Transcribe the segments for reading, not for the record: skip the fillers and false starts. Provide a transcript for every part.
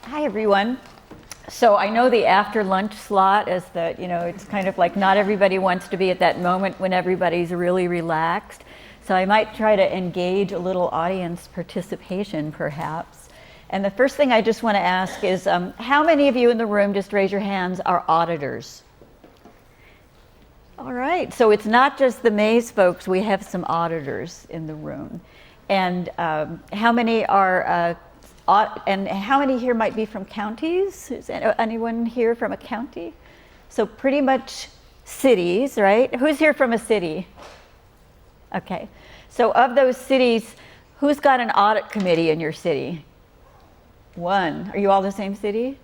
Hi, everyone. So I know the after lunch slot is that, it's kind of like not everybody wants to be at that moment when everybody's really relaxed. So I might try to engage a little audience participation, perhaps. And the first thing I just want to ask is, how many of you in the room, just raise your hands, are auditors? All right, so it's not just the Mays folks, we have some auditors in the room. And how many are, and how many here might be from counties? Is anyone here from a county? So pretty much cities, right? Who's here from a city? Okay, so of those cities, who's got an audit committee in your city? One. Are you all the same city?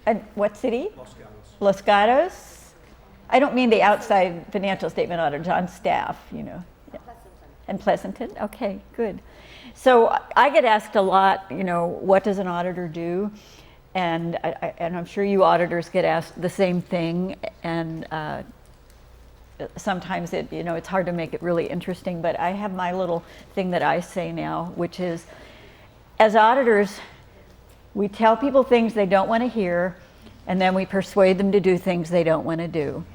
And what city? Los Gatos? I don't mean the outside financial statement auditors, on staff, Yeah. And Pleasanton? Okay, good. So I get asked a lot, what does an auditor do? And I'm sure you auditors get asked the same thing. And sometimes it's hard to make it really interesting, but I have my little thing that I say now, which is, as auditors, we tell people things they don't want to hear, and then we persuade them to do things they don't want to do.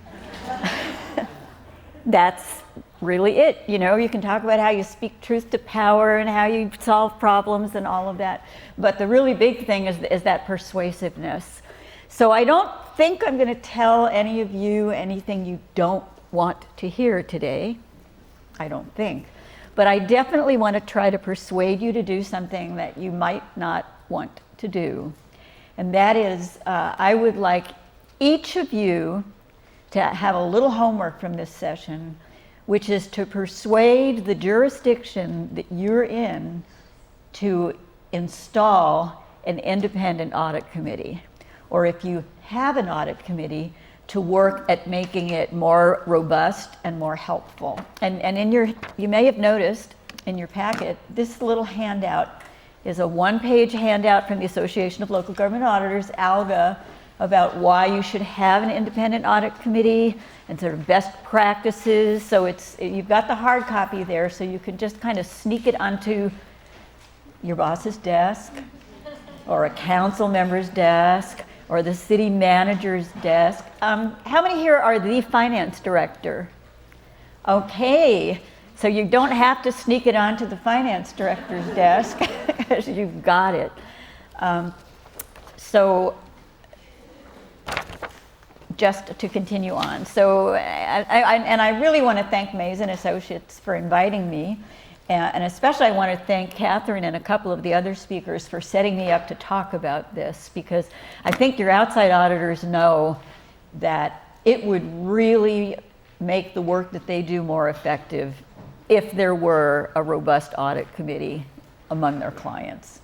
That's really it. You can talk about how you speak truth to power and how you solve problems and all of that. But the really big thing is that persuasiveness. So I don't think I'm going to tell any of you anything you don't want to hear today. I don't think. But I definitely want to try to persuade you to do something that you might not want to do. And that is, I would like each of you to have a little homework from this session, which is to persuade the jurisdiction that you're in to install an independent audit committee. Or if you have an audit committee, to work at making it more robust and more helpful. And you may have noticed in your packet, this little handout is a one-page handout from the Association of Local Government Auditors, ALGA, about why you should have an independent audit committee and sort of best practices. So you've got the hard copy there, so you can just kind of sneak it onto your boss's desk or a council member's desk or the city manager's desk. How many here are the finance director? Okay, so you don't have to sneak it onto the finance director's desk, because you've got it. So just to continue on. So, I really want to thank Mays and Associates for inviting me. And especially I want to thank Catherine and a couple of the other speakers for setting me up to talk about this, because I think your outside auditors know that it would really make the work that they do more effective if there were a robust audit committee among their clients.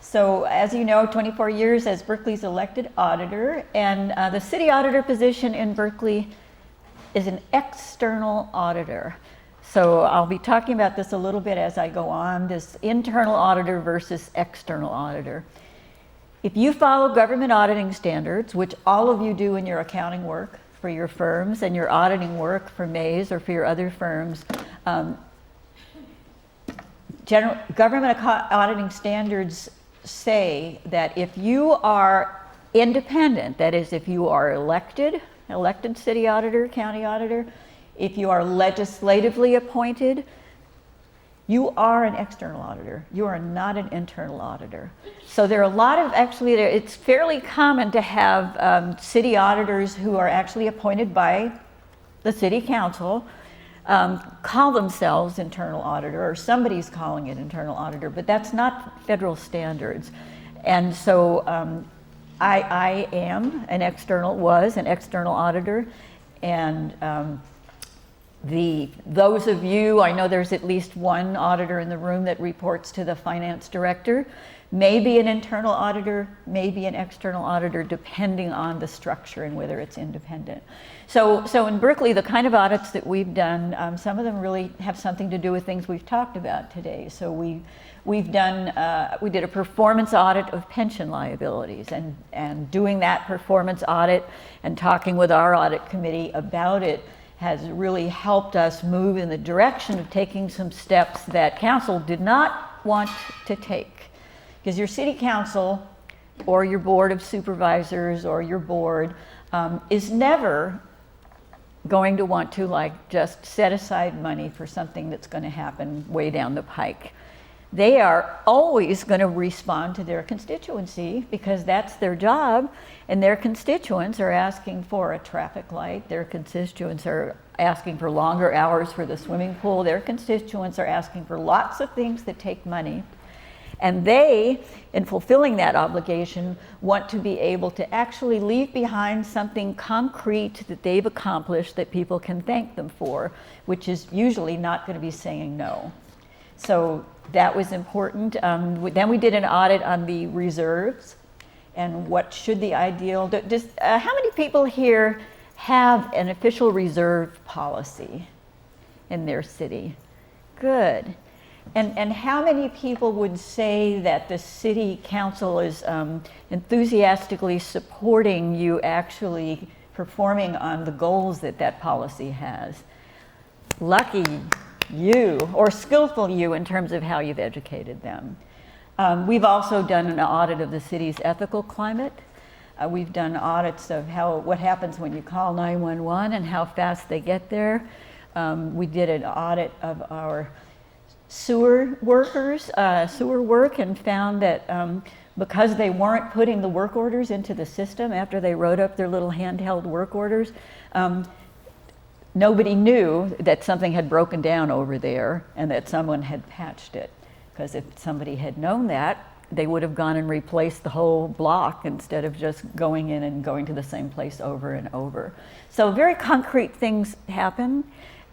So as you know, 24 years as Berkeley's elected auditor, and the city auditor position in Berkeley is an external auditor. So I'll be talking about this a little bit as I go on, this internal auditor versus external auditor. If you follow government auditing standards, which all of you do in your accounting work for your firms and your auditing work for Mays or for your other firms, government auditing standards say that if you are independent, that is, if you are elected city auditor, county auditor, if you are legislatively appointed, you are an external auditor. You are not an internal auditor. So there are a lot of, it's fairly common to have city auditors who are actually appointed by the city council call themselves internal auditor, or somebody's calling it internal auditor, but that's not federal standards. And so I was an external auditor, and those of you, I know there's at least one auditor in the room that reports to the finance director, maybe an internal auditor, maybe an external auditor, depending on the structure and whether it's independent. So in Berkeley, the kind of audits that we've done, some of them really have something to do with things we've talked about today. So we did a performance audit of pension liabilities, and doing that performance audit and talking with our audit committee about it has really helped us move in the direction of taking some steps that council did not want to take. Because your city council or your board of supervisors or your board is never going to want to just set aside money for something that's going to happen way down the pike. They are always going to respond to their constituency because that's their job, and their constituents are asking for a traffic light, their constituents are asking for longer hours for the swimming pool, their constituents are asking for lots of things that take money. And they, in fulfilling that obligation, want to be able to actually leave behind something concrete that they've accomplished that people can thank them for, which is usually not going to be saying no. So that was important. Then we did an audit on the reserves and what should the ideal, how many people here have an official reserve policy in their city? Good. And how many people would say that the city council is enthusiastically supporting you actually performing on the goals that that policy has? Lucky you, or skillful you in terms of how you've educated them. We've also done an audit of the city's ethical climate. We've done audits of what happens when you call 911 and how fast they get there. We did an audit of our sewer workers, sewer work, and found that because they weren't putting the work orders into the system after they wrote up their little handheld work orders, nobody knew that something had broken down over there and that someone had patched it. Because if somebody had known that, they would have gone and replaced the whole block instead of just going in and going to the same place over and over. So very concrete things happen,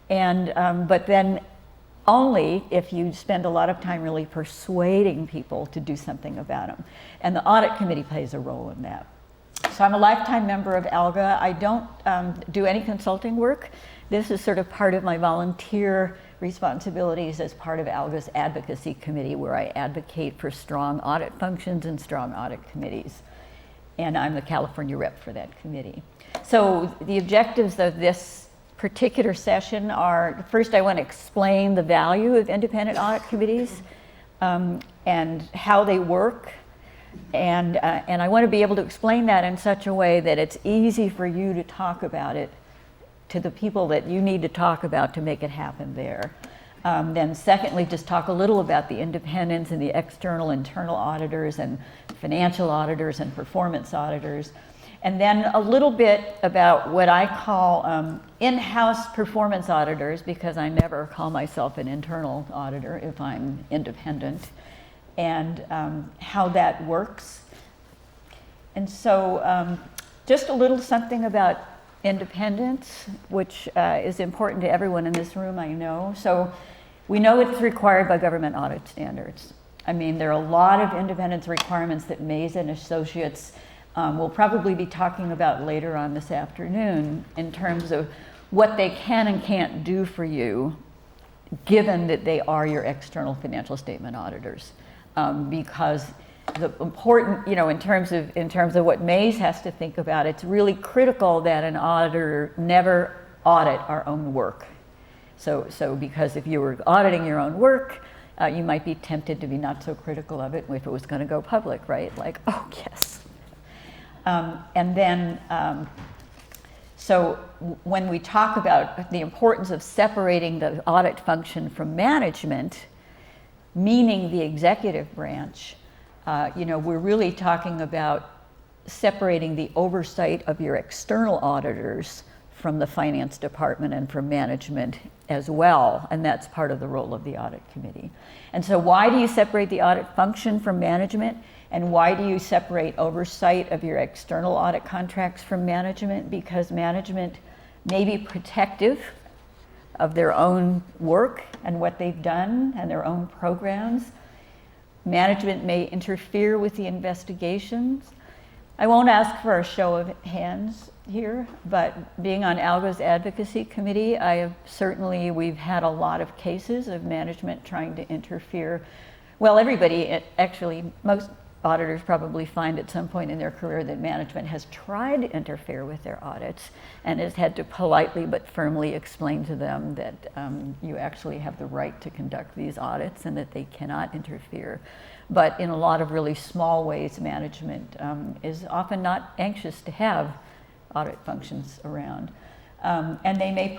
and but then only if you spend a lot of time really persuading people to do something about them. And the audit committee plays a role in that. So I'm a lifetime member of ALGA. I don't do any consulting work. This is sort of part of my volunteer responsibilities as part of ALGA's advocacy committee, where I advocate for strong audit functions and strong audit committees. And I'm the California rep for that committee. So the objectives of this particular session are, first I want to explain the value of independent audit committees and how they work. And I want to be able to explain that in such a way that it's easy for you to talk about it to the people that you need to talk about to make it happen there. Then secondly, just talk a little about the independence and the external, internal auditors and financial auditors and performance auditors. And then a little bit about what I call in-house performance auditors, because I never call myself an internal auditor if I'm independent, and how that works. And so just a little something about independence, which is important to everyone in this room, I know. So we know it's required by government audit standards. I mean, there are a lot of independence requirements that Mays and Associates we'll probably be talking about later on this afternoon in terms of what they can and can't do for you, given that they are your external financial statement auditors. Because the important, in terms of what Mays has to think about, it's really critical that an auditor never audit our own work. So because if you were auditing your own work, you might be tempted to be not so critical of it if it was going to go public, right? Like, oh yes. And then, so when we talk about the importance of separating the audit function from management, meaning the executive branch, we're really talking about separating the oversight of your external auditors from the finance department and from management as well, and that's part of the role of the audit committee. And so why do you separate the audit function from management? And why do you separate oversight of your external audit contracts from management? Because management may be protective of their own work and what they've done and their own programs. Management may interfere with the investigations. I won't ask for a show of hands here, but being on ALGA's advocacy committee, we've had a lot of cases of management trying to interfere. Well, everybody, actually, most auditors probably find at some point in their career that management has tried to interfere with their audits and has had to politely but firmly explain to them that you actually have the right to conduct these audits and that they cannot interfere. But in a lot of really small ways, management is often not anxious to have audit functions around. And they may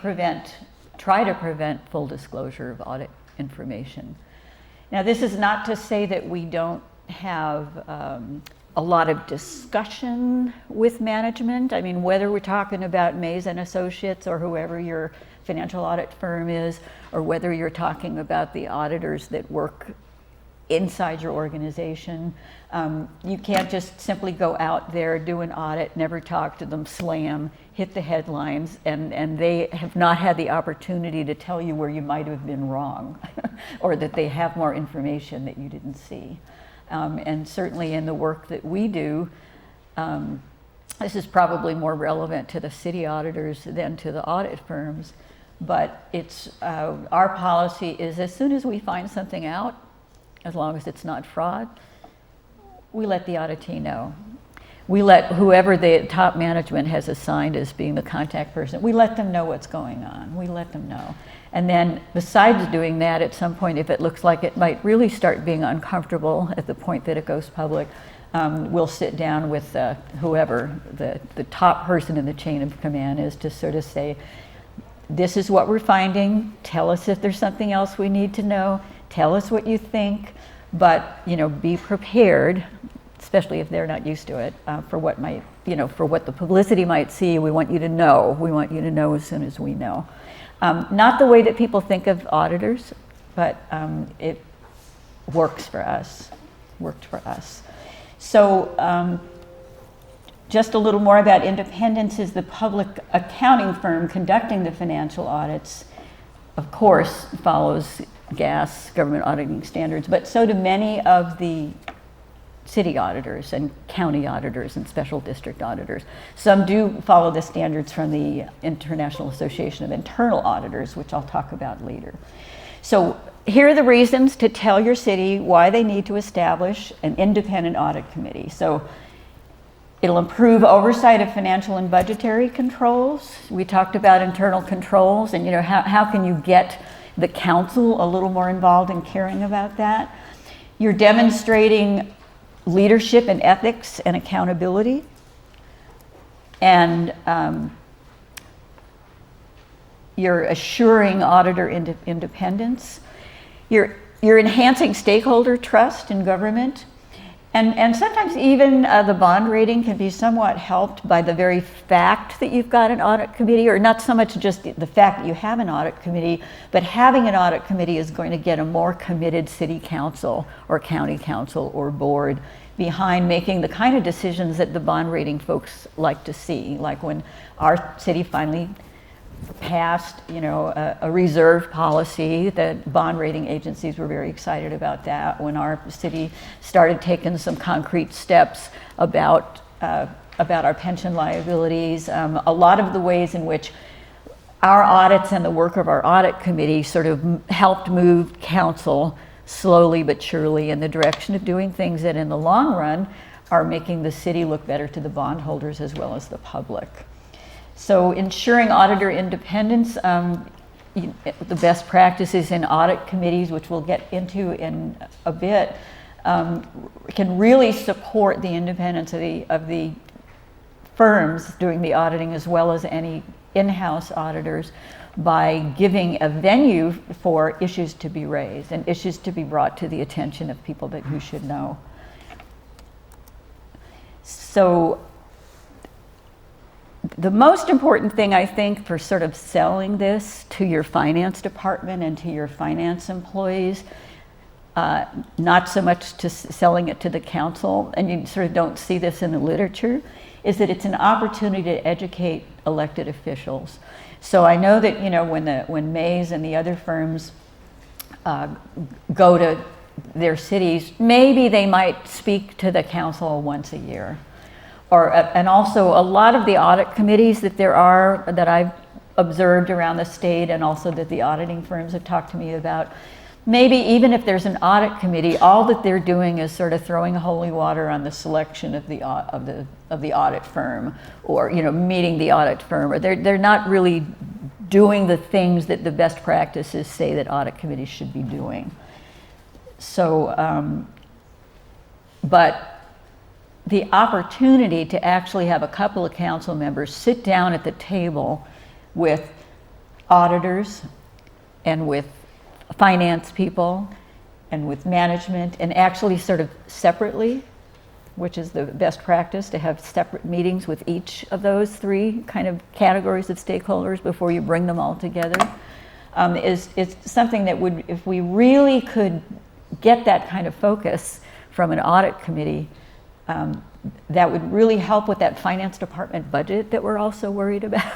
try to prevent full disclosure of audit information. Now, this is not to say that we don't have a lot of discussion with management. I mean, whether we're talking about Mays and Associates or whoever your financial audit firm is, or whether you're talking about the auditors that work inside your organization, you can't just simply go out there, do an audit, never talk to them, slam, hit the headlines, and they have not had the opportunity to tell you where you might have been wrong or that they have more information that you didn't see. And certainly in the work that we do, this is probably more relevant to the city auditors than to the audit firms, but it's our policy is as soon as we find something out, as long as it's not fraud, we let the auditee know. We let whoever the top management has assigned as being the contact person, we let them know what's going on. We let them know. And then besides doing that, at some point, if it looks like it might really start being uncomfortable at the point that it goes public, we'll sit down with whoever the top person in the chain of command is to sort of say, this is what we're finding. Tell us if there's something else we need to know. Tell us what you think, but be prepared, especially if they're not used to it, for what might, for what the publicity might see. We want you to know. We want you to know as soon as we know. Not the way that people think of auditors, but it works for us. Worked for us. So just a little more about independence. Is the public accounting firm conducting the financial audits, of course, follows GAS, government auditing standards, but so do many of the city auditors and county auditors and special district auditors. Some do follow the standards from the International Association of Internal Auditors, which I'll talk about later. So here are the reasons to tell your city why they need to establish an independent audit committee. So it'll improve oversight of financial and budgetary controls. We talked about internal controls, and how can you get the council a little more involved in caring about that. You're demonstrating leadership and ethics and accountability, and you're assuring auditor independence. You're enhancing stakeholder trust in government, and sometimes even the bond rating can be somewhat helped by the very fact that you've got an audit committee, or not so much just the fact that you have an audit committee, but having an audit committee is going to get a more committed city council or county council or board behind making the kind of decisions that the bond rating folks like to see. Like when our city finally passed, a reserve policy, that bond rating agencies were very excited about that. When our city started taking some concrete steps about our pension liabilities, a lot of the ways in which our audits and the work of our audit committee sort of helped move council slowly but surely in the direction of doing things that in the long run are making the city look better to the bondholders as well as the public. So ensuring auditor independence, the best practices in audit committees, which we'll get into in a bit, can really support the independence of the firms doing the auditing as well as any in-house auditors by giving a venue for issues to be raised and issues to be brought to the attention of people who should know. So the most important thing, I think, for sort of selling this to your finance department and to your finance employees, not so much to selling it to the council, and you sort of don't see this in the literature, is that it's an opportunity to educate elected officials. So I know that when Mays and the other firms go to their cities, maybe they might speak to the council once a year. And also a lot of the audit committees that I've observed around the state, and also that the auditing firms have talked to me about, maybe even if there's an audit committee, all that they're doing is sort of throwing holy water on the selection of the audit firm, or meeting the audit firm, or they're not really doing the things that the best practices say that audit committees should be doing. So but the opportunity to actually have a couple of council members sit down at the table with auditors and with finance people and with management, and actually sort of separately, which is the best practice, to have separate meetings with each of those three kind of categories of stakeholders before you bring them all together, is something that would, if we really could get that kind of focus from an audit committee, that would really help with that finance department budget that we're also worried about.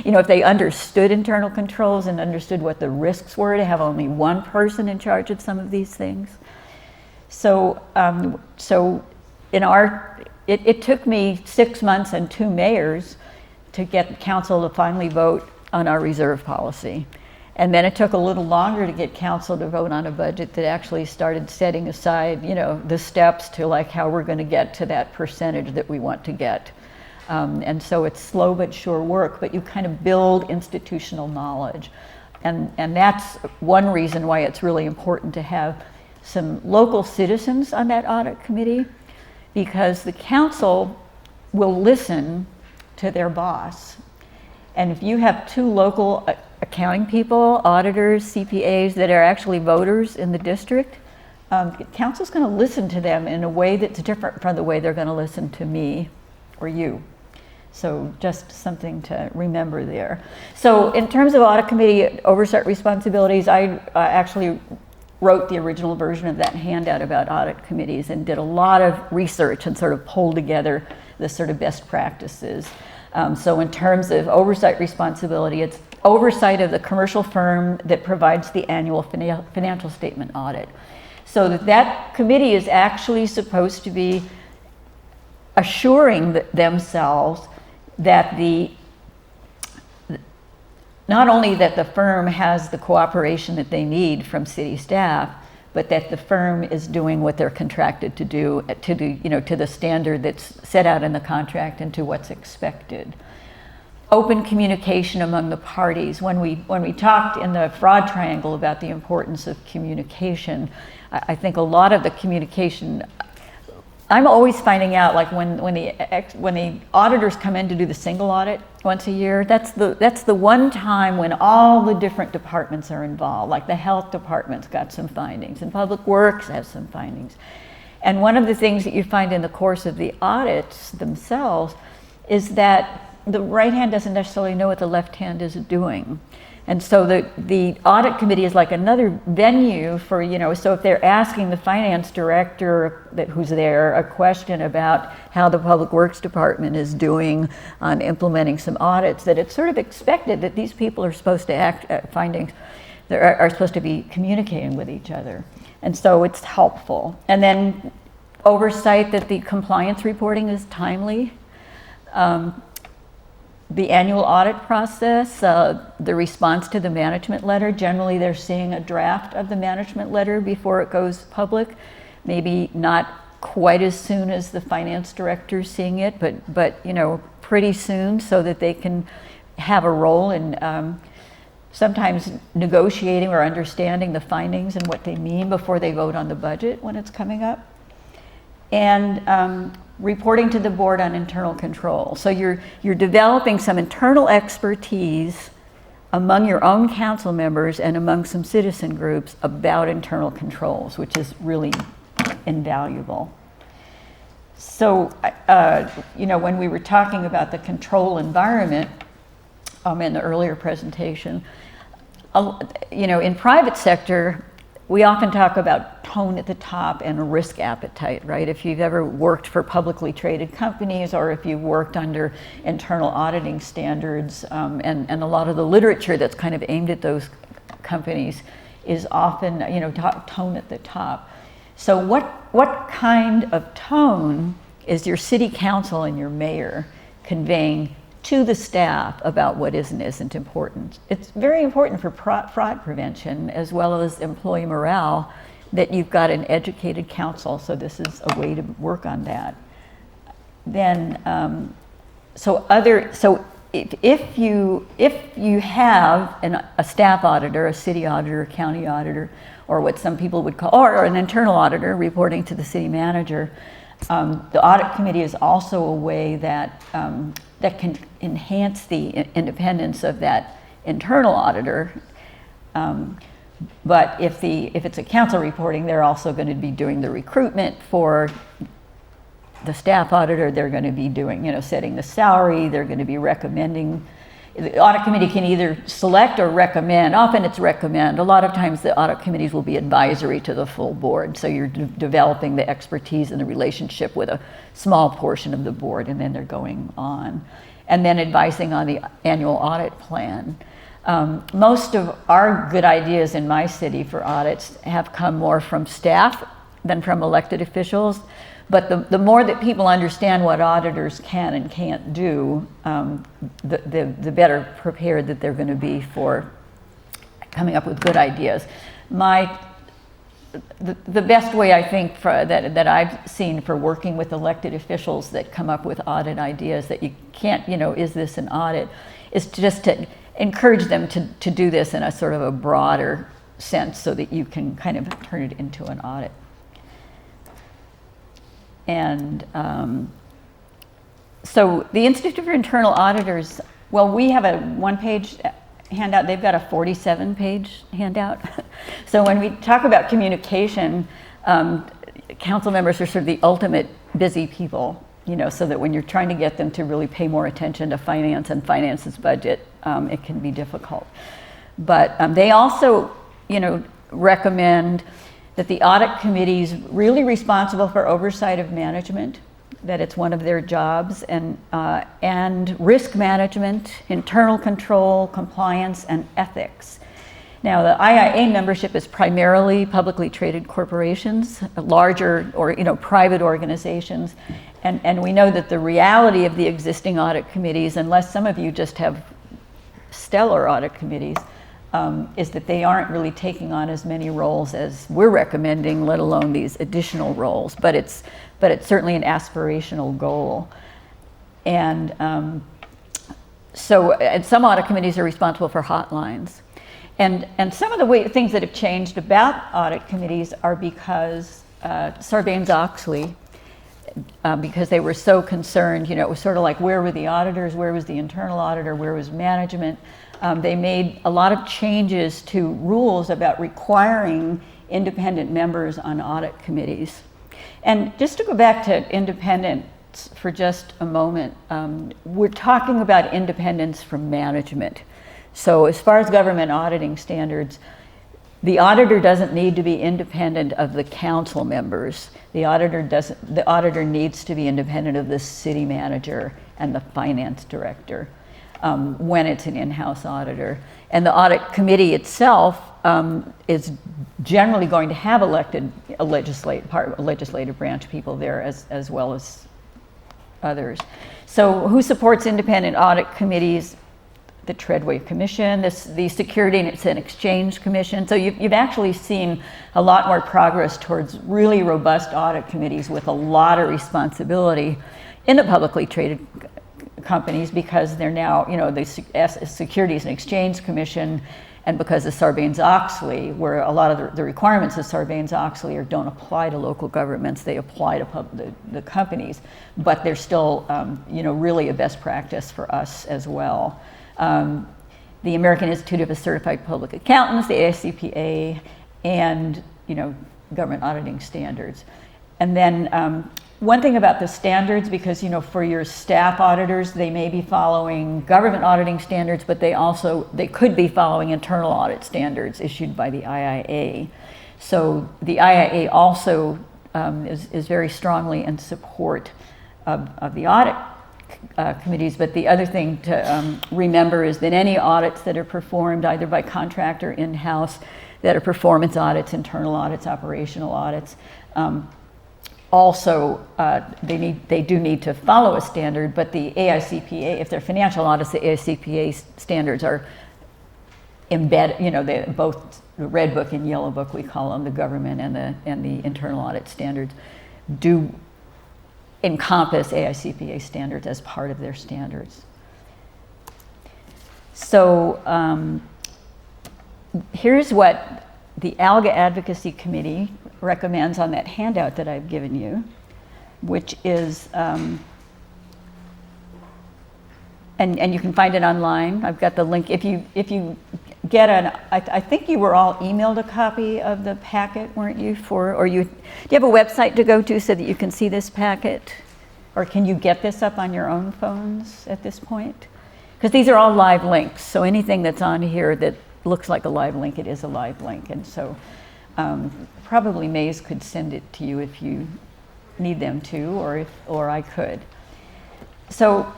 You know, if they understood internal controls and understood what the risks were to have only one person in charge of some of these things. So, it took me 6 months and 2 mayors to get council to finally vote on our reserve policy. And then it took a little longer to get council to vote on a budget that actually started setting aside, you know, the steps to like how we're going to get to that percentage that we want to get. And so it's slow but sure work, but you kind of build institutional knowledge. And that's one reason why it's really important to have some local citizens on that audit committee, because the council will listen to their boss. And if you have 2 local accounting people, auditors, CPAs that are actually voters in the district, council's going to listen to them in a way that's different from the way they're going to listen to me or you. So just something to remember there. So in terms of audit committee oversight responsibilities, I actually wrote the original version of that handout about audit committees and did a lot of research and sort of pulled together the sort of best practices. So in terms of oversight responsibility, it's oversight of the commercial firm that provides the annual financial statement audit. So that committee is actually supposed to be assuring themselves that not only that the firm has the cooperation that they need from city staff, but that the firm is doing what they're contracted to do to the standard that's set out in the contract and to what's expected. Open communication among the parties. When we talked in the fraud triangle about the importance of communication, I think a lot of the communication, I'm always finding out, like when the auditors come in to do the single audit once a year, that's the one time when all the different departments are involved. Like the health department's got some findings, and public works has some findings. And one of the things that you find in the course of the audits themselves is that the right hand doesn't necessarily know what the left hand is doing. And so the audit committee is like another venue for, so if they're asking the finance director who's there a question about how the public works department is doing on implementing some audits, that it's sort of expected that these people are supposed to are supposed to be communicating with each other. And so it's helpful. And then oversight that the compliance reporting is timely. The annual audit process, the response to the management letter, generally they're seeing a draft of the management letter before it goes public. Maybe not quite as soon as the finance director's seeing it, but pretty soon, so that they can have a role in sometimes negotiating or understanding the findings and what they mean before they vote on the budget when it's coming up. And reporting to the board on internal control. So you're developing some internal expertise among your own council members and among some citizen groups about internal controls, which is really invaluable. So, when we were talking about the control environment in the earlier presentation, in private sector, we often talk about tone at the top and risk appetite, right? If you've ever worked for publicly traded companies, or if you've worked under internal auditing standards, and a lot of the literature that's kind of aimed at those companies is often, tone at the top. So what kind of tone is your city council and your mayor conveying to the staff about what is and isn't important? It's very important for fraud prevention as well as employee morale that you've got an educated council, so this is a way to work on that. Then, so if you have a staff auditor, a city auditor, a county auditor, or what some people would call, or an internal auditor reporting to the city manager, the audit committee is also a way that that can enhance the independence of that internal auditor. But if it's a council reporting, they're also going to be doing the recruitment for the staff auditor. They're going to be doing, setting the salary. They're going to be recommending. The audit committee can either select or recommend. Often it's recommend. A lot of times the audit committees will be advisory to the full board. So you're developing the expertise and the relationship with a small portion of the board, and then they're going on. And then advising on the annual audit plan. Most of our good ideas in my city for audits have come more from staff than from elected officials. But the more that people understand what auditors can and can't do, the better prepared that they're going to be for coming up with good ideas. The best way I think that I've seen for working with elected officials that come up with audit ideas that you can't, is this an audit, is just to encourage them to do this in a sort of a broader sense so that you can kind of turn it into an audit. And so the Institute for Internal Auditors, well, we have a one-page handout. They've got a 47-page handout. So when we talk about communication, council members are sort of the ultimate busy people, so that when you're trying to get them to really pay more attention to finance and finance's budget, it can be difficult. But they also, recommend that the audit committee is really responsible for oversight of management, that it's one of their jobs, and risk management, internal control, compliance, and ethics. Now, the IIA membership is primarily publicly traded corporations, larger or private organizations, and we know that the reality of the existing audit committees, unless some of you just have stellar audit committees, is that they aren't really taking on as many roles as we're recommending, let alone these additional roles. But it's certainly an aspirational goal. And some audit committees are responsible for hotlines. And some of the things that have changed about audit committees are because Sarbanes-Oxley, because they were so concerned, it was sort of like, where were the auditors, where was the internal auditor, where was management? They made a lot of changes to rules about requiring independent members on audit committees. And just to go back to independence for just a moment, we're talking about independence from management. So as far as government auditing standards, the auditor doesn't need to be independent of the council members. The auditor needs to be independent of the city manager and the finance director. When it's an in-house auditor. And the audit committee itself is generally going to have elected legislative branch people there as well as others. So who supports independent audit committees? The Treadway Commission, the Securities and Exchange Commission. So you've actually seen a lot more progress towards really robust audit committees with a lot of responsibility in the publicly traded companies, because they're now, the Securities and Exchange Commission, and because of Sarbanes-Oxley, where a lot of the requirements of Sarbanes-Oxley don't apply to local governments, they apply to the companies, but they're still, really a best practice for us as well. The American Institute of Certified Public Accountants, the AICPA, and, government auditing standards. And then one thing about the standards, because for your staff auditors, they may be following government auditing standards, but they could be following internal audit standards issued by the IIA. So the IIA also is very strongly in support of the audit committees. But the other thing to remember is that any audits that are performed either by contract or in-house, that are performance audits, internal audits, operational audits, also, they do need to follow a standard, but the AICPA, if they're financial audits, the AICPA standards are embedded, both the red book and yellow book, we call them, the government and the internal audit standards, do encompass AICPA standards as part of their standards. So here's what the ALGA Advocacy Committee recommends on that handout that I've given you, which is, and you can find it online. I've got the link. If you get I think you were all emailed a copy of the packet, weren't you? Do you have a website to go to so that you can see this packet? Or can you get this up on your own phones at this point? Because these are all live links, so anything that's on here that looks like a live link, it is a live link. And so probably Maze could send it to you if you need them to, or I could. So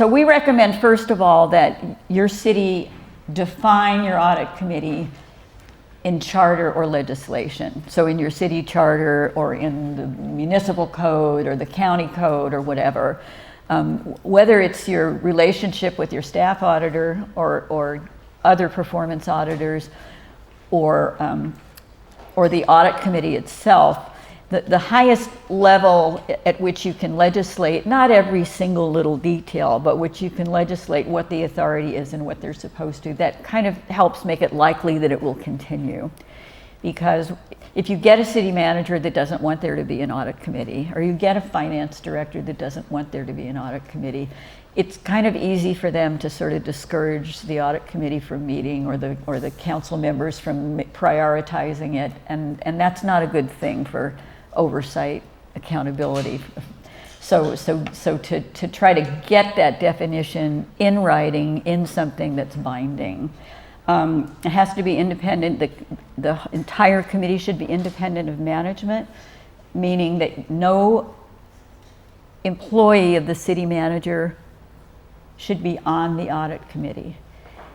we recommend, first of all, that your city define your audit committee in charter or legislation. So in your city charter or in the municipal code or the county code or whatever, whether it's your relationship with your staff auditor or other performance auditors or the audit committee itself, the highest level at which you can legislate, not every single little detail, but which you can legislate what the authority is and what they're supposed to, that kind of helps make it likely that it will continue. Because if you get a city manager that doesn't want there to be an audit committee, or you get a finance director that doesn't want there to be an audit committee, it's kind of easy for them to sort of discourage the audit committee from meeting or the council members from prioritizing it, and that's not a good thing for oversight, accountability. So to try to get that definition in writing in something that's binding. It has to be independent. The entire committee should be independent of management, meaning that no employee of the city manager should be on the audit committee.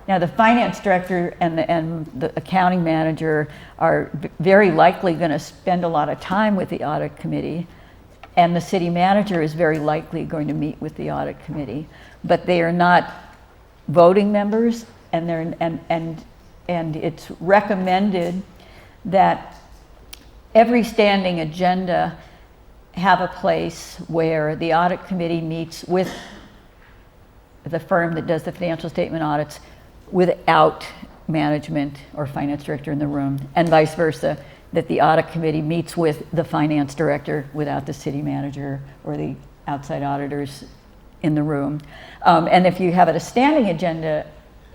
Now, the finance director and the accounting manager are very likely going to spend a lot of time with the audit committee, and the city manager is very likely going to meet with the audit committee, but they are not voting members, and it's recommended that every standing agenda have a place where the audit committee meets with the firm that does the financial statement audits without management or finance director in the room, and vice versa, that the audit committee meets with the finance director without the city manager or the outside auditors in the room. And if you have it a standing agenda,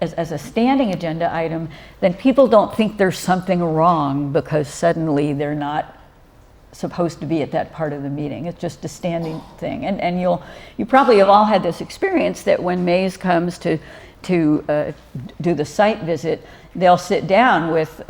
as a standing agenda item, then people don't think there's something wrong because suddenly they're not supposed to be at that part of the meeting. It's just a standing thing. And you probably have all had this experience that when Maze comes to do the site visit, they'll sit down with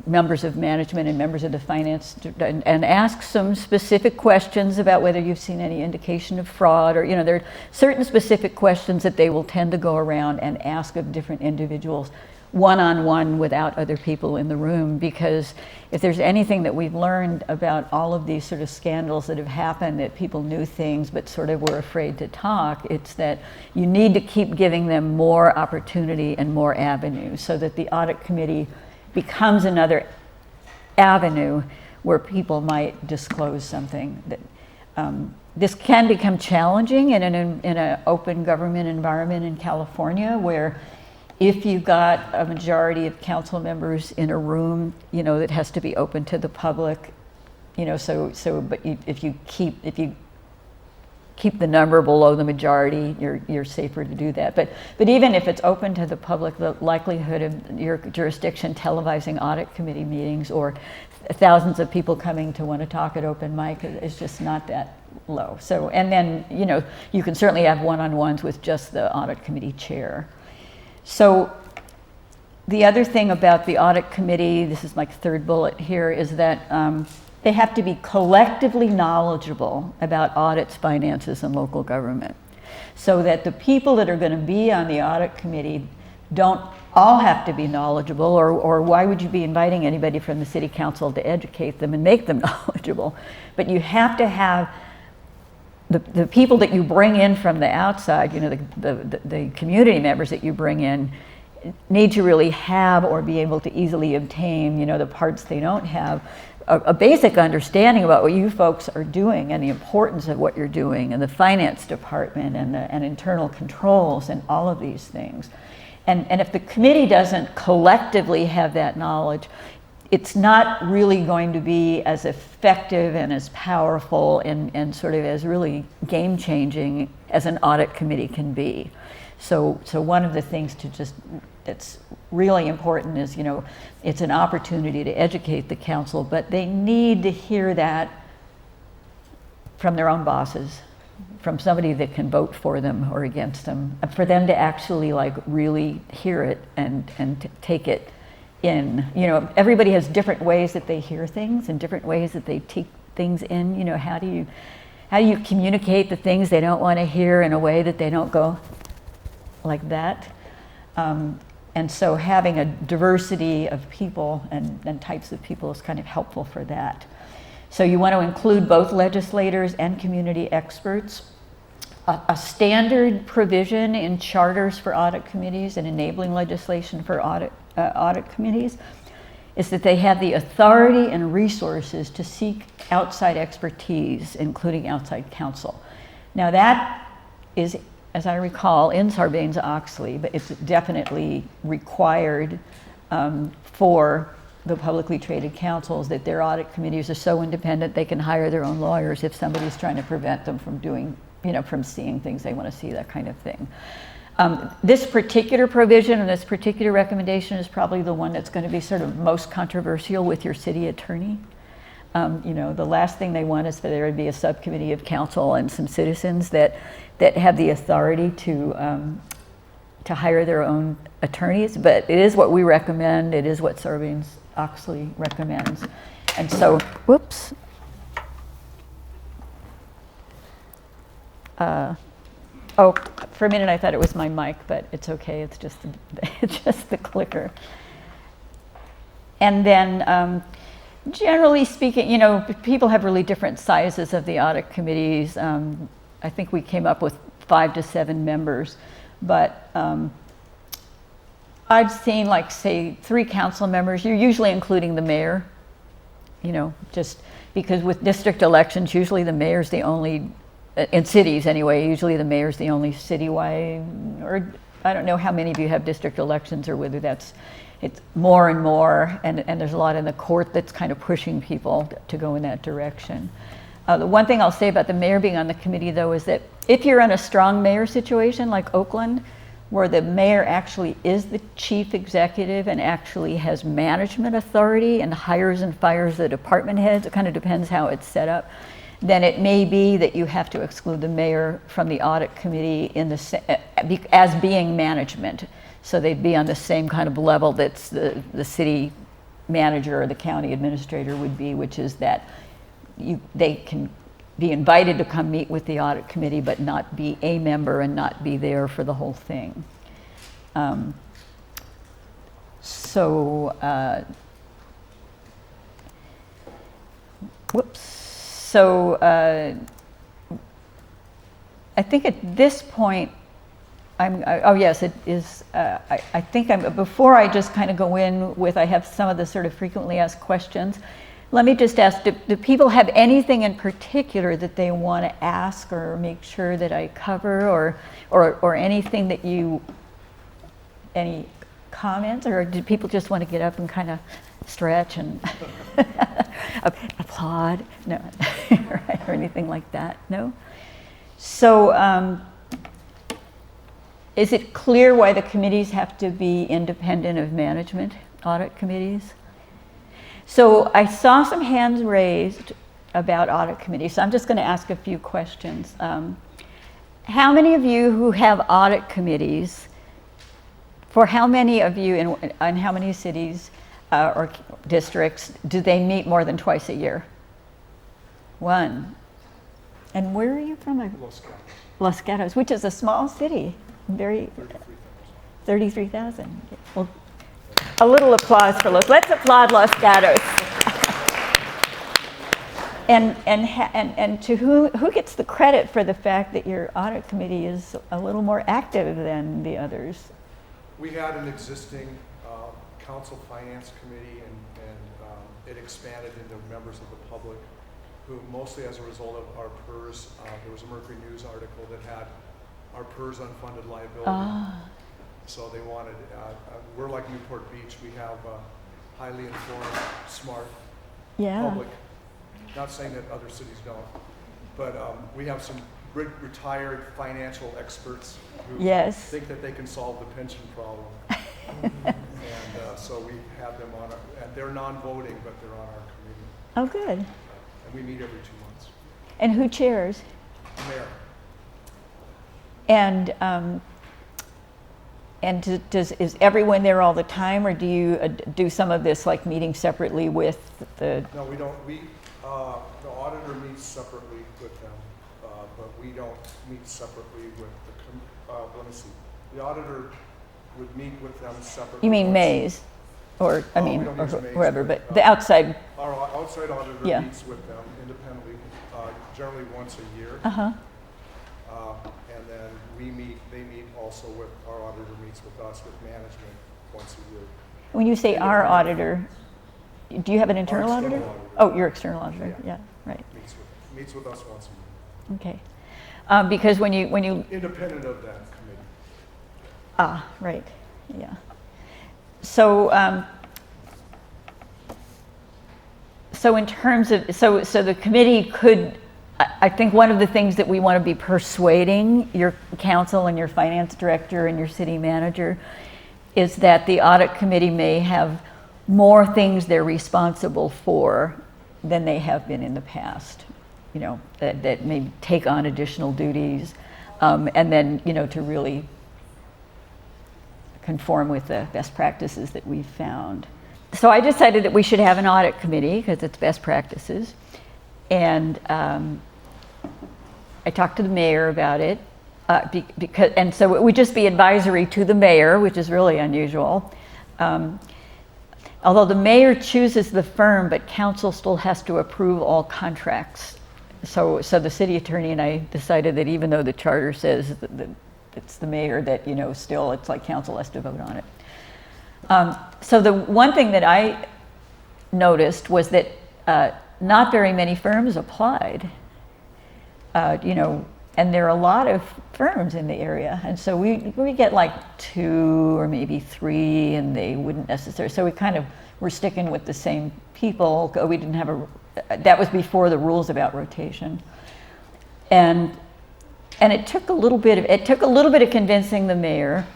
members of management and members of the finance and ask some specific questions about whether you've seen any indication of fraud, or there are certain specific questions that they will tend to go around and ask of different individuals one-on-one without other people in the room, because if there's anything that we've learned about all of these sort of scandals that have happened, that people knew things but sort of were afraid to talk, it's that you need to keep giving them more opportunity and more avenues so that the audit committee becomes another avenue where people might disclose something. That this can become challenging in an open government environment in California, where if you've got a majority of council members in a room, that has to be open to the public, but if you keep the number below the majority, you're safer to do that. But even if it's open to the public, the likelihood of your jurisdiction televising audit committee meetings or thousands of people coming to want to talk at open mic is just not that low. So, and then, you can certainly have one-on-ones with just the audit committee chair. So the other thing about the audit committee, this is my third bullet here, is that they have to be collectively knowledgeable about audits, finances, and local government. So that the people that are going to be on the audit committee don't all have to be knowledgeable, or why would you be inviting anybody from the city council to educate them and make them knowledgeable? But you have to have the people that you bring in from the outside, the community members that you bring in, need to really have or be able to easily obtain, the parts they don't have, a basic understanding about what you folks are doing and the importance of what you're doing, and the finance department and internal controls and all of these things. And if the committee doesn't collectively have that knowledge, it's not really going to be as effective and as powerful and sort of as really game-changing as an audit committee can be. So one of the things that's really important is, it's an opportunity to educate the council, but they need to hear that from their own bosses, from somebody that can vote for them or against them, for them to actually really hear it and take it in. Everybody has different ways that they hear things and different ways that they take things in. How do you communicate the things they don't want to hear in a way that they don't go like that? And so having a diversity of people and types of people is kind of helpful for that. So you want to include both legislators and community experts. A standard provision in charters for audit committees and enabling legislation for audit committees is that they have the authority and resources to seek outside expertise, including outside counsel. Now that is, as I recall, in Sarbanes-Oxley, but it's definitely required for the publicly traded councils, that their audit committees are so independent they can hire their own lawyers if somebody's trying to prevent them from doing, from seeing things they want to see, that kind of thing. This particular provision and this particular recommendation is probably the one that's going to be sort of most controversial with your city attorney. The last thing they want is for there to be a subcommittee of council and some citizens that have the authority to hire their own attorneys, but it is what we recommend. It is what Sarbanes-Oxley recommends. And so, whoops. For a minute I thought it was my mic, but it's okay. It's just the clicker. And then, generally speaking, people have really different sizes of the audit committees. I think we came up with 5 to 7 members, but I've seen, say, 3 council members. You're usually including the mayor, just because with district elections, usually the mayor's the only, in cities anyway, usually the mayor's the only citywide, or I don't know how many of you have district elections or whether it's more and more, and there's a lot in the court that's kind of pushing people to go in that direction. The one thing I'll say about the mayor being on the committee, though, is that if you're in a strong mayor situation like Oakland, where the mayor actually is the chief executive and actually has management authority and hires and fires the department heads, it kind of depends how it's set up, then it may be that you have to exclude the mayor from the audit committee as being management. So they'd be on the same kind of level that the city manager or the county administrator would be, which is that they can be invited to come meet with the audit committee, but not be a member and not be there for the whole thing. So I think at this point, oh yes, it is. I think before I just kind of go in with, I have some of the sort of frequently asked questions. Let me just ask, do people have anything in particular that they want to ask or make sure that I cover, or anything that any comments, or do people just want to get up and kind of stretch and applaud? No, or anything like that? No? So is it clear why the committees have to be independent of management, audit committees? So I saw some hands raised about audit committees, so I'm just going to ask a few questions. How many of you who have audit committees, for how many of you in how many cities or districts do they meet more than twice a year? 1. And where are you from? Los Gatos. Los Gatos, which is a small city, very 33,000. Well, a little applause for let's applaud Los Gatos. And to who gets the credit for the fact that your audit committee is a little more active than the others? We had an existing council finance committee, and it expanded into members of the public who mostly as a result of our PERS, there was a Mercury News article that had our PERS unfunded liability. So they wanted, we're like Newport Beach, we have highly informed, smart public. Not saying that other cities don't, but we have some retired financial experts who think that they can solve the pension problem. And so we have them on, and they're non-voting, but they're on our committee. Oh, good. And we meet every 2 months. And who chairs? Mayor. And is everyone there all the time, or do you do some of this like meeting separately with the? No, we don't. The auditor meets separately with them, but we don't meet separately with the. Let me see. The auditor would meet with them separately. You mean Mays, or I mean, or whoever, but the outside. Our outside auditor meets with them independently, generally once a year. And then they meet also with, our auditor meets with us, with management once a year. When you say our auditor, do you have an internal auditor? Oh, your external auditor, yeah, right. Meets with us once a year. Okay. Because when you independent of that committee. Right, yeah. So, so in terms of, so the committee could, I think one of the things that we want to be persuading your council and your finance director and your city manager is that the audit committee may have more things they're responsible for than they have been in the past. You know, that may take on additional duties, and then, you know, to really conform with the best practices that we've found. So I decided that we should have an audit committee because it's best practices. And I talked to the mayor about it, and so it would just be advisory to the mayor, which is really unusual. Although the mayor chooses the firm, but council still has to approve all contracts. So the city attorney and I decided that even though the charter says that it's the mayor, that, you know, still it's like council has to vote on it. So the one thing that I noticed was that not very many firms applied, you know, and there are a lot of firms in the area. And so we get like 2 or maybe 3, and they wouldn't necessarily, so we kind of were sticking with the same people. We didn't have that was before the rules about rotation. And it took a little bit of convincing the mayor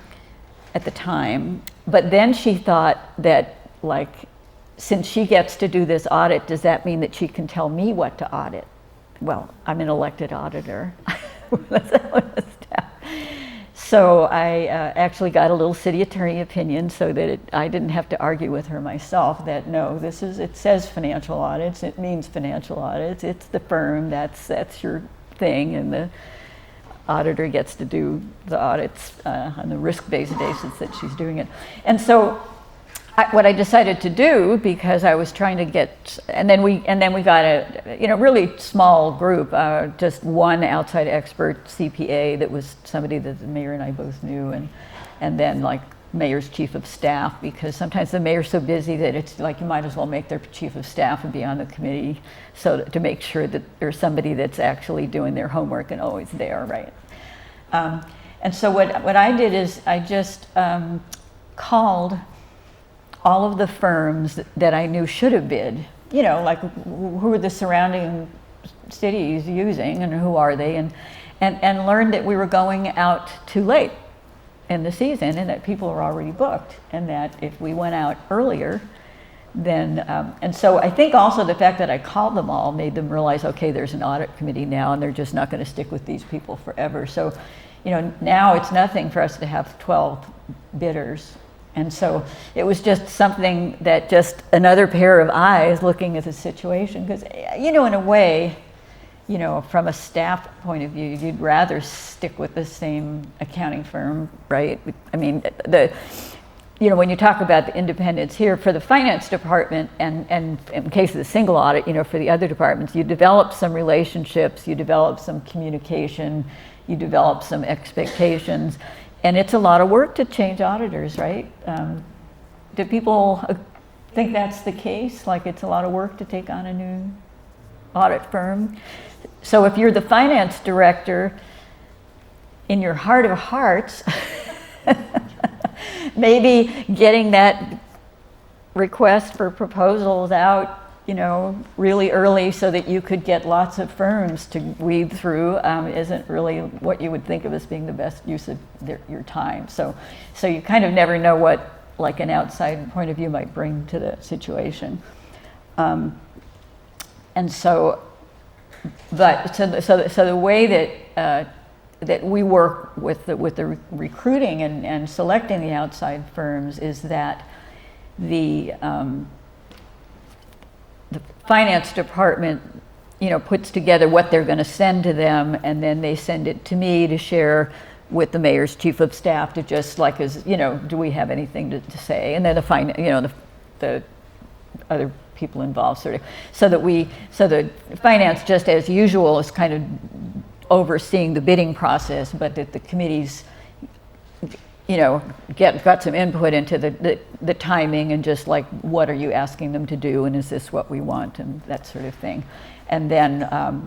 at the time, but then she thought that, like, since she gets to do this audit, does that mean that she can tell me what to audit? Well, I'm an elected auditor. So I actually got a little city attorney opinion so that I didn't have to argue with her myself that no, it says financial audits, it means financial audits, it's the firm, that's your thing, and the auditor gets to do the audits on the risk-based basis that she's doing it. And so what I decided to do, because I was trying to get, and then we got a, you know, really small group, just one outside expert CPA that was somebody that the mayor and I both knew, and then like mayor's chief of staff, because sometimes the mayor's so busy that it's like you might as well make their chief of staff and be on the committee, so to make sure that there's somebody that's actually doing their homework and always there, right? And so what I did is I just called all of the firms that I knew should have bid, you know, like who are the surrounding cities using and who are they, and learned that we were going out too late in the season and that people are already booked, and that if we went out earlier, then, and so I think also the fact that I called them all made them realize, okay, there's an audit committee now and they're just not going to stick with these people forever. So, you know, now it's nothing for us to have 12 bidders. And so it was just something that just another pair of eyes looking at the situation, because, you know, in a way, you know, from a staff point of view, you'd rather stick with the same accounting firm, right? I mean, you know, when you talk about the independence here for the finance department, and in case of the single audit, you know, for the other departments, you develop some relationships, you develop some communication, you develop some expectations. And it's a lot of work to change auditors, right? Do people think that's the case? Like it's a lot of work to take on a new audit firm? So if you're the finance director, in your heart of hearts, maybe getting that request for proposals out, really early so that you could get lots of firms to weed through isn't really what you would think of as being the best use of your time. So you kind of never know what like an outside point of view might bring to the situation. And so the way that we work with the recruiting and selecting the outside firms is that the finance department, puts together what they're going to send to them, and then they send it to me to share with the mayor's chief of staff to just like, do we have anything to say? And then the other people involved sort of, so the finance, just as usual, is kind of overseeing the bidding process, but that the committees got some input into the timing and just like, what are you asking them to do, and is this what we want, and that sort of thing. And then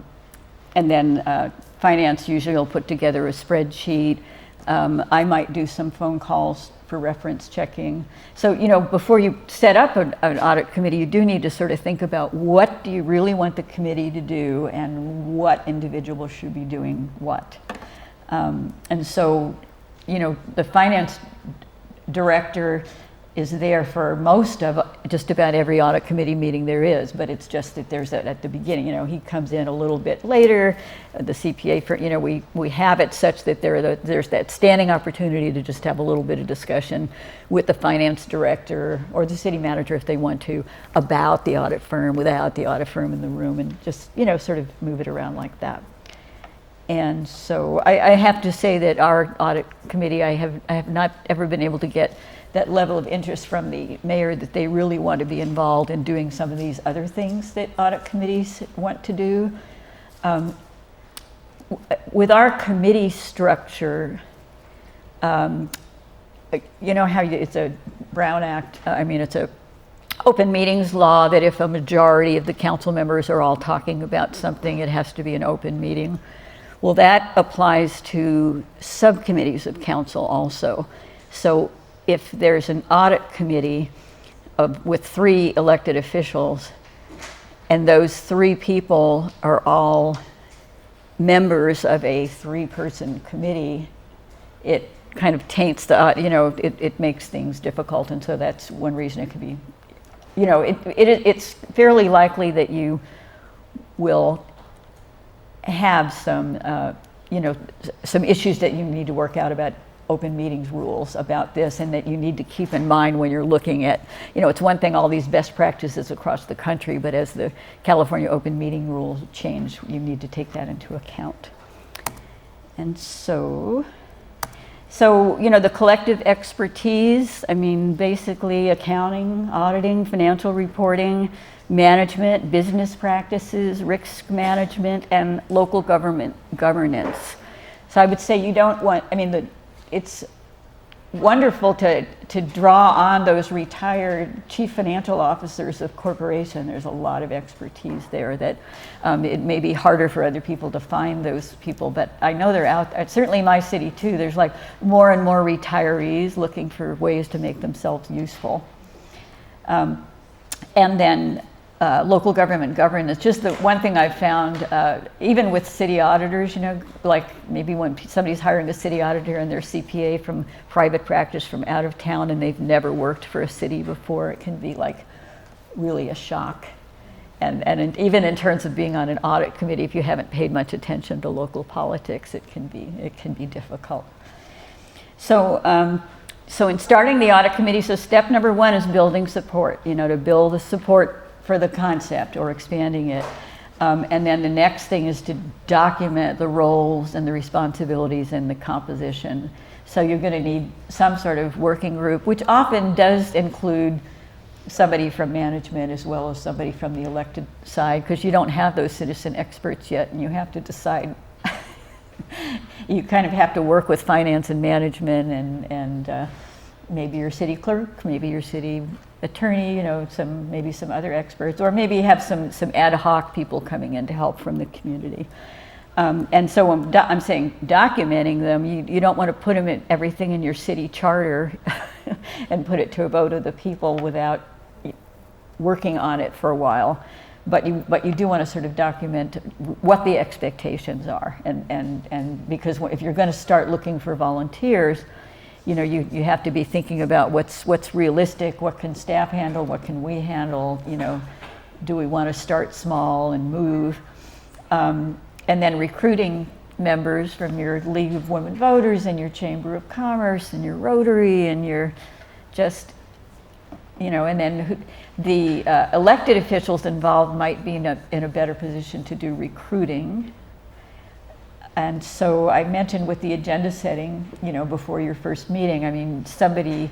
finance usually will put together a spreadsheet. I might do some phone calls for reference checking. So, before you set up an audit committee, you do need to sort of think about what do you really want the committee to do and what individual should be doing what. And so, the finance director is there for most of just about every audit committee meeting there is, but it's just that there's at the beginning, he comes in a little bit later. The CPA, we have it such that there's that standing opportunity to just have a little bit of discussion with the finance director or the city manager if they want to about the audit firm without the audit firm in the room, and just sort of move it around like that. And so I have to say that our audit committee, I have not ever been able to get that level of interest from the mayor that they really want to be involved in doing some of these other things that audit committees want to do. With our committee structure, how it's a Brown Act, it's a open meetings law that if a majority of the council members are all talking about something, it has to be an open meeting. Well, that applies to subcommittees of council also. So if there's an audit committee with 3 elected officials, and those 3 people are all members of a 3-person committee, it kind of taints it makes things difficult. And so that's one reason it could be, it's fairly likely that you will have some issues that you need to work out about open meetings rules about this, and that you need to keep in mind when you're looking at, it's one thing all these best practices across the country, but as the California open meeting rules change, you need to take that into account. And so the collective expertise, basically accounting, auditing, financial reporting, management, business practices, risk management, and local government governance. So I would say you don't want, it's wonderful to draw on those retired chief financial officers of corporation. There's a lot of expertise there that it may be harder for other people to find those people, but I know they're out there. Certainly in my city too, there's like more and more retirees looking for ways to make themselves useful. And then local government governance. Just the one thing I've found, even with city auditors, like maybe when somebody's hiring a city auditor and they're CPA from private practice from out of town and they've never worked for a city before, it can be like really a shock. And even in terms of being on an audit committee, if you haven't paid much attention to local politics, it can be difficult. So in starting the audit committee, so step number 1 is building support, to build the support for the concept or expanding it. And then the next thing is to document the roles and the responsibilities and the composition. So you're going to need some sort of working group, which often does include somebody from management as well as somebody from the elected side, because you don't have those citizen experts yet, and you have to decide. You kind of have to work with finance and management and maybe your city clerk, maybe your city attorney, maybe some other experts, or maybe have some ad hoc people coming in to help from the community. And so when I'm saying documenting them, you don't want to put everything in your city charter and put it to a vote of the people without working on it for a while. But you do want to sort of document what the expectations are, and because if you're going to start looking for volunteers, you have to be thinking about what's realistic, what can staff handle, what can we handle, do we want to start small and move, and then recruiting members from your League of Women Voters and your Chamber of Commerce and your Rotary and your and then the elected officials involved might be in a better position to do recruiting. And so I mentioned with the agenda setting, before your first meeting, I mean, somebody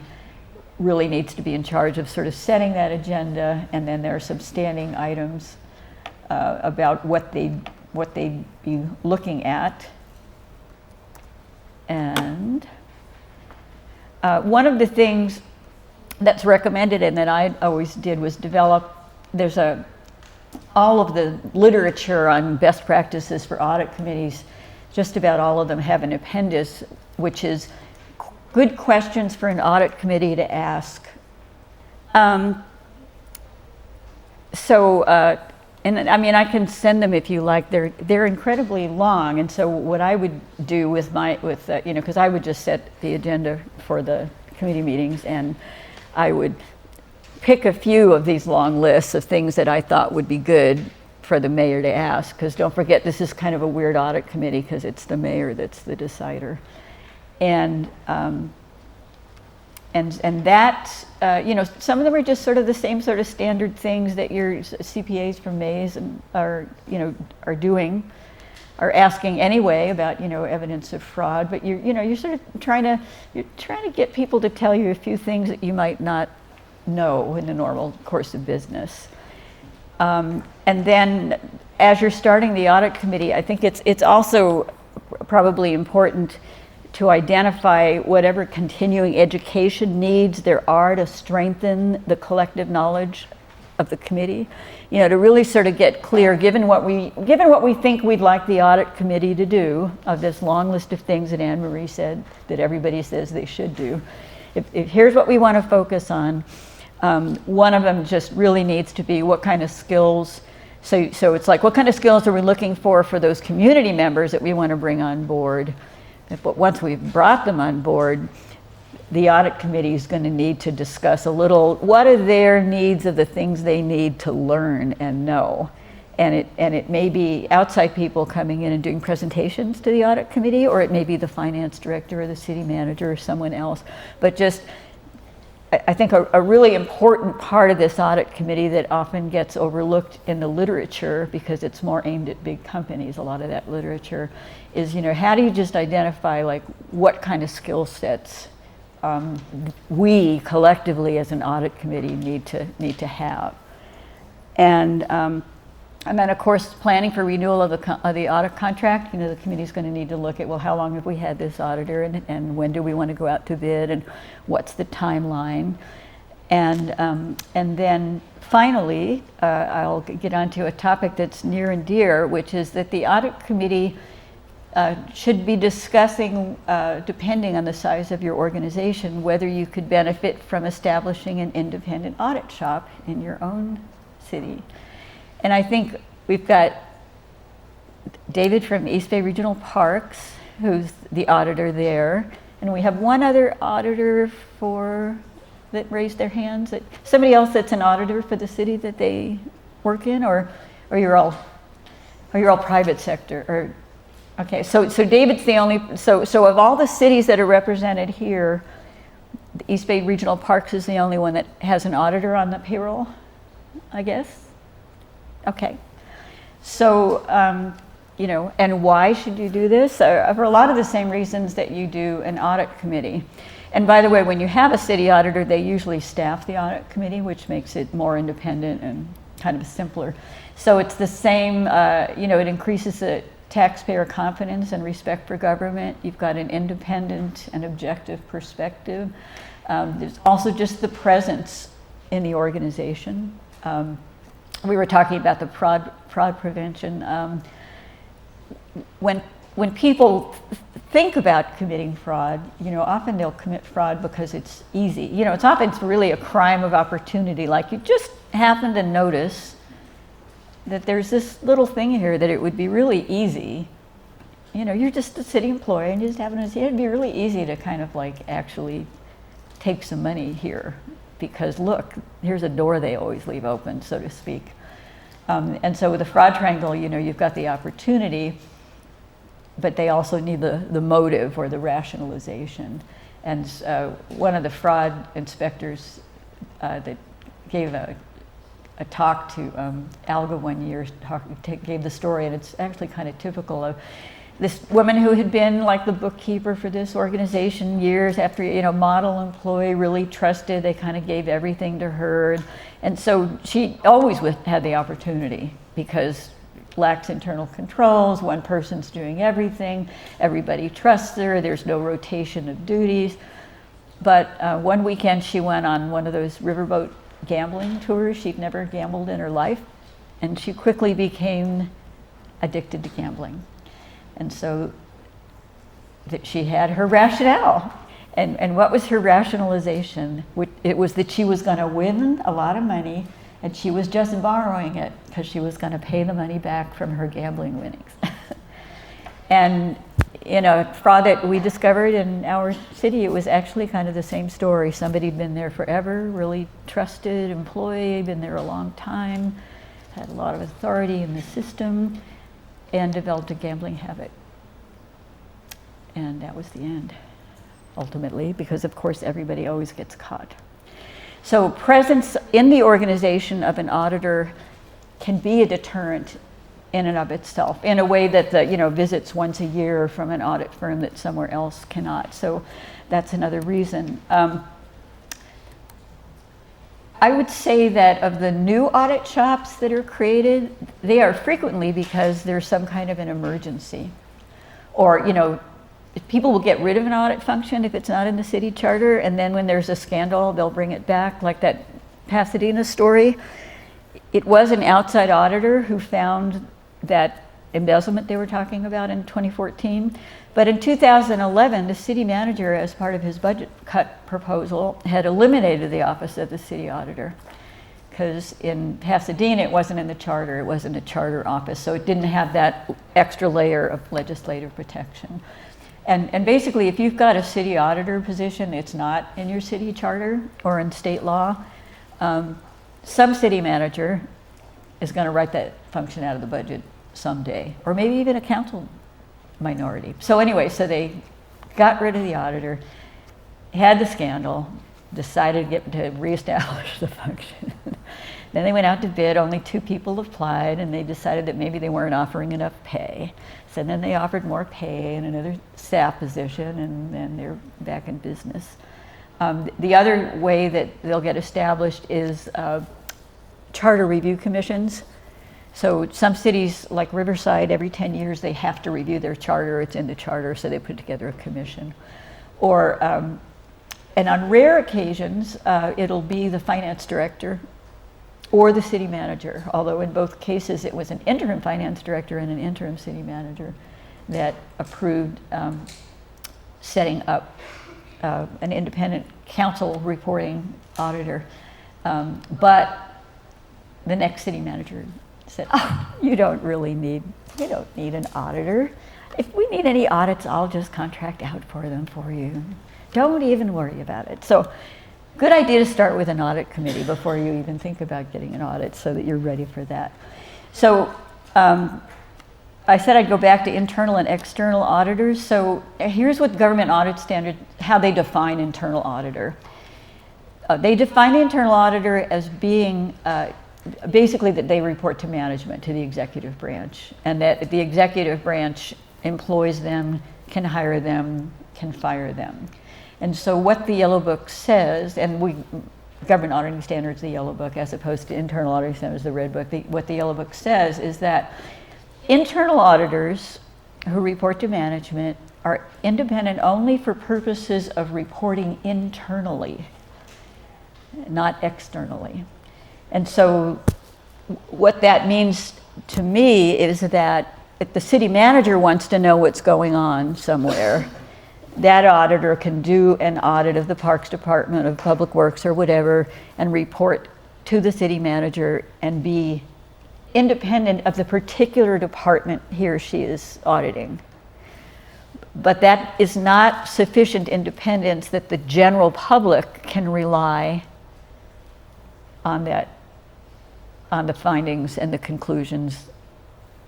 really needs to be in charge of sort of setting that agenda, and then there are some standing items about what they'd be looking at. And one of the things that's recommended and that I always did was develop, all of the literature on best practices for audit committees, just about all of them have an appendix, which is good questions for an audit committee to ask. And I mean, I can send them if you like. They're incredibly long, and so what I would do because I would just set the agenda for the committee meetings, and I would pick a few of these long lists of things that I thought would be good for the mayor to ask, because don't forget, this is kind of a weird audit committee because it's the mayor that's the decider. And that, some of them are just sort of the same sort of standard things that your CPAs from Mays are asking anyway about, evidence of fraud. But you're sort of trying to get people to tell you a few things that you might not know in the normal course of business. And then as you're starting the audit committee, I think it's also probably important to identify whatever continuing education needs there are to strengthen the collective knowledge of the committee. To really sort of get clear, given what we think we'd like the audit committee to do, of this long list of things that Anne Marie said that everybody says they should do. If here's what we want to focus on. One of them just really needs to be what kind of skills. So it's like, what kind of skills are we looking for those community members that we want to bring on board? But once we've brought them on board, the audit committee is going to need to discuss a little, what are their needs of the things they need to learn and know? And it may be outside people coming in and doing presentations to the audit committee, or it may be the finance director or the city manager or someone else. But just, I think a really important part of this audit committee that often gets overlooked in the literature, because it's more aimed at big companies, a lot of that literature, is, how do you just identify like what kind of skill sets we collectively as an audit committee need to have. And then of course planning for renewal of the audit contract. The committee's going to need to look at, well, how long have we had this auditor, and when do we want to go out to bid, and what's the timeline? And then finally, I'll get onto a topic that's near and dear, which is that the audit committee should be discussing, depending on the size of your organization, whether you could benefit from establishing an independent audit shop in your own city. And I think we've got David from East Bay Regional Parks, who's the auditor there, and we have one other auditor that raised their hands. Somebody else that's an auditor for the city that they work in, or you're all private sector, or. Okay, so David's the only, so of all the cities that are represented here, the East Bay Regional Parks is the only one that has an auditor on the payroll, I guess? Okay. So, and why should you do this? For a lot of the same reasons that you do an audit committee. And by the way, when you have a city auditor, they usually staff the audit committee, which makes it more independent and kind of simpler. So it's the same, it increases the taxpayer confidence and respect for government. You've got an independent and objective perspective. There's also just the presence in the organization. We were talking about the fraud prevention. When people think about committing fraud, often they'll commit fraud because it's easy. It's really a crime of opportunity. Like, you just happen to notice that there's this little thing here that it would be really easy. You're just a city employee and you just happen to see it'd be really easy to kind of like actually take some money here, because look, here's a door they always leave open, so to speak. And so with the fraud triangle, you've got the opportunity, but they also need the motive or the rationalization. And one of the fraud inspectors that gave a talk to ALGA one year gave the story, and it's actually kind of typical of this woman who had been like the bookkeeper for this organization years after, model employee, really trusted. They kind of gave everything to her. And so she always had the opportunity, because lacks internal controls, one person's doing everything, everybody trusts her, there's no rotation of duties. But one weekend she went on one of those riverboat gambling tours. She'd never gambled in her life, and she quickly became addicted to gambling. And so that she had her rationale. And what was her rationalization? It was that she was going to win a lot of money, and she was just borrowing it because she was going to pay the money back from her gambling winnings. And fraud that we discovered in our city, it was actually kind of the same story. Somebody'd been there forever, really trusted employee, been there a long time, had a lot of authority in the system, and developed a gambling habit. And that was the end, ultimately, because of course everybody always gets caught. So presence in the organization of an auditor can be a deterrent in and of itself, in a way that the visits once a year from an audit firm that somewhere else cannot. So that's another reason. I would say that of the new audit shops that are created, they are frequently because there's some kind of an emergency. Or, people will get rid of an audit function if it's not in the city charter, and then when there's a scandal, they'll bring it back, like that Pasadena story. It was an outside auditor who found that embezzlement they were talking about in 2014. But in 2011, the city manager, as part of his budget cut proposal, had eliminated the office of the city auditor. Because in Pasadena, it wasn't in the charter, it wasn't a charter office, so it didn't have that extra layer of legislative protection. And basically, if you've got a city auditor position, it's not in your city charter or in state law, some city manager is going to write that function out of the budget someday, or maybe even a council minority. So anyway, so they got rid of the auditor, had the scandal, decided to reestablish the function. Then they went out to bid, only 2 people applied, and they decided that maybe they weren't offering enough pay. So then they offered more pay and another staff position, and then they're back in business. The other way that they'll get established is charter review commissions. So some cities, like Riverside, every 10 years they have to review their charter. It's in the charter, so they put together a commission. Or, and on rare occasions, it'll be the finance director or the city manager, although in both cases it was an interim finance director and an interim city manager that approved setting up an independent council reporting auditor. But the next city manager said, "Oh, you don't need an auditor. If we need any audits, I'll just contract out for them for you. Don't even worry about it." So good idea to start with an audit committee before you even think about getting an audit, so that you're ready for that. So I said I'd go back to internal and external auditors. So here's what government audit standard, how they define internal auditor. They define the internal auditor as being basically that they report to management, to the executive branch, and that the executive branch employs them, can hire them, can fire them. And so what the Yellow Book says, and government auditing standards, the Yellow Book, as opposed to internal auditing standards, the Red Book, what the Yellow Book says is that internal auditors who report to management are independent only for purposes of reporting internally, not externally. And so what that means to me is that if the city manager wants to know what's going on somewhere, that auditor can do an audit of the Parks Department, of Public Works or whatever, and report to the city manager and be independent of the particular department he or she is auditing. But that is not sufficient independence that the general public can rely on that, on the findings and the conclusions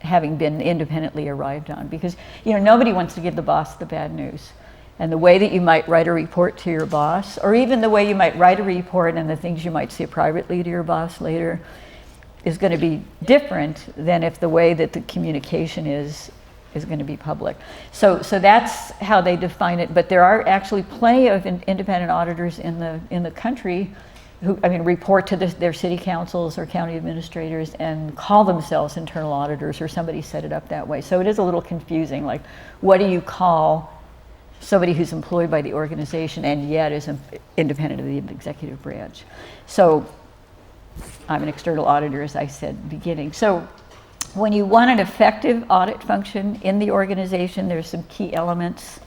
having been independently arrived on. Because, you know, nobody wants to give the boss the bad news. And the way that you might write a report to your boss, or even the way you might write a report and the things you might say privately to your boss later, is going to be different than if the way that the communication is going to be public. So that's how they define it. But there are actually plenty of independent auditors in the country who, I mean, report to their city councils or county administrators and call themselves internal auditors, or somebody set it up that way. So it is a little confusing. Like, what do you call somebody who's employed by the organization and yet is independent of the executive branch? So I'm an external auditor, as I said at the beginning. So when you want an effective audit function in the organization, there's some key elements.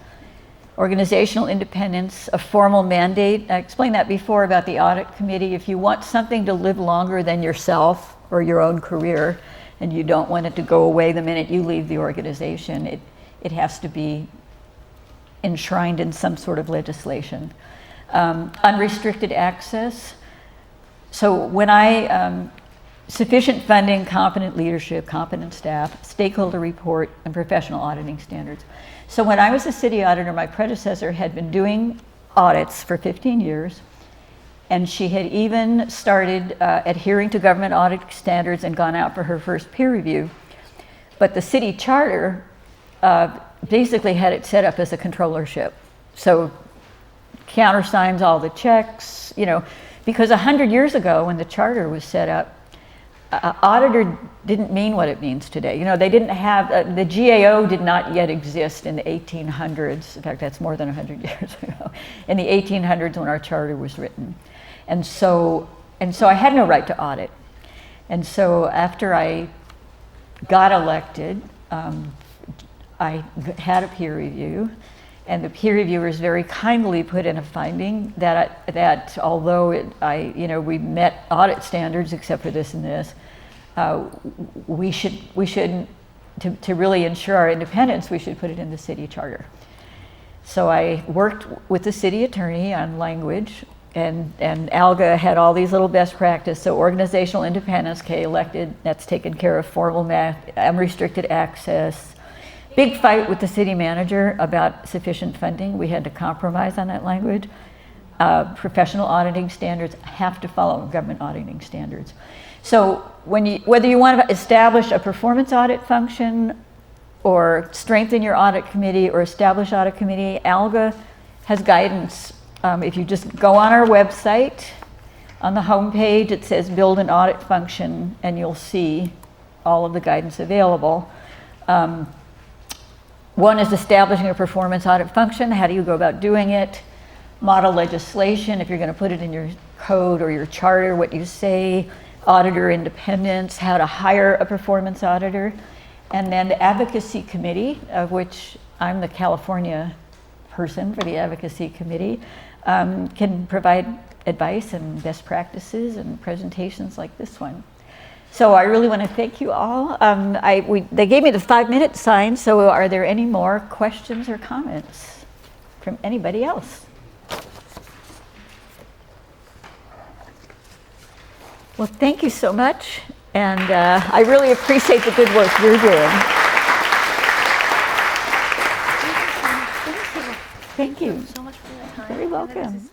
Organizational independence, a formal mandate. I explained that before about the audit committee. If you want something to live longer than yourself or your own career, and you don't want it to go away the minute you leave the organization, it has to be enshrined in some sort of legislation. Unrestricted access. So when sufficient funding, competent leadership, competent staff, stakeholder report, and professional auditing standards. So when I was a city auditor, my predecessor had been doing audits for 15 years, and she had even started adhering to government audit standards and gone out for her first peer review. But the city charter basically had it set up as a controllership. So countersigns all the checks, you know, because 100 years ago when the charter was set up, auditor didn't mean what it means today. You know, they didn't have, the GAO did not yet exist in the 1800s. In fact, that's more than 100 years ago. In the 1800s when our charter was written. And so I had no right to audit. And so after I got elected, I had a peer review, and the peer reviewers very kindly put in a finding that although we met audit standards except for this and this, we should to really ensure our independence, we should put it in the city charter. So I worked with the city attorney on language, and ALGA had all these little best practice. So organizational independence, elected, that's taken care of. Formal unrestricted access. Big fight with the city manager about sufficient funding. We had to compromise on that language. Professional auditing standards have to follow government auditing standards. So whether you want to establish a performance audit function or strengthen your audit committee or establish audit committee, ALGA has guidance. If you just go on our website, on the homepage it says build an audit function, and you'll see all of the guidance available. One is establishing a performance audit function. How do you go about doing it? Model legislation, if you're going to put it in your code or your charter, what you say. Auditor independence, how to hire a performance auditor. And then the advocacy committee, of which I'm the California person for the advocacy committee, can provide advice and best practices and presentations like this one. So I really want to thank you all. They gave me the 5-minute sign, so are there any more questions or comments from anybody else? Well, thank you so much, and I really appreciate the good work you're doing. Thank you. So much for your time. Very welcome.